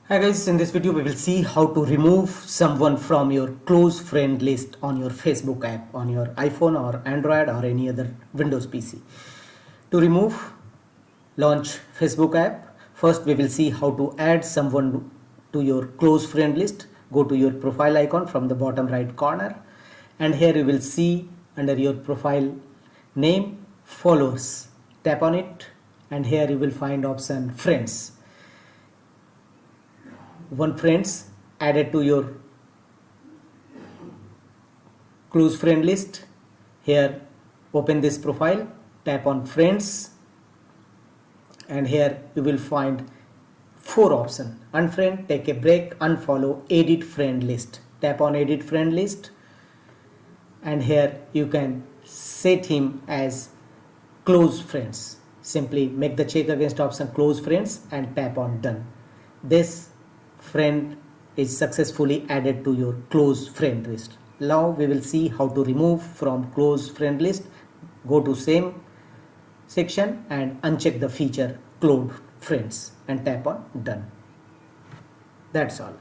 Hi guys, in this video we will see how to remove someone from your close friend list on your Facebook app on your iPhone or Android or any other Windows PC. To remove, launch Facebook app. First we will see how to add someone to your close friend list. Go to your profile icon from the bottom right corner, and here you will see under your profile name followers. Tap on it and here you will find option friends. One friends added to your close friend list. Here open this profile, tap on friends, and here you will find four options: unfriend, take a break, unfollow, edit friend list. Tap on edit friend list, and here you can set him as close friends. Simply make the check against option close friends and tap on done. This friend is successfully added to your close friend list. Now we will see how to remove from close friend list. Go to same section and uncheck the feature close friends and tap on done. That's all.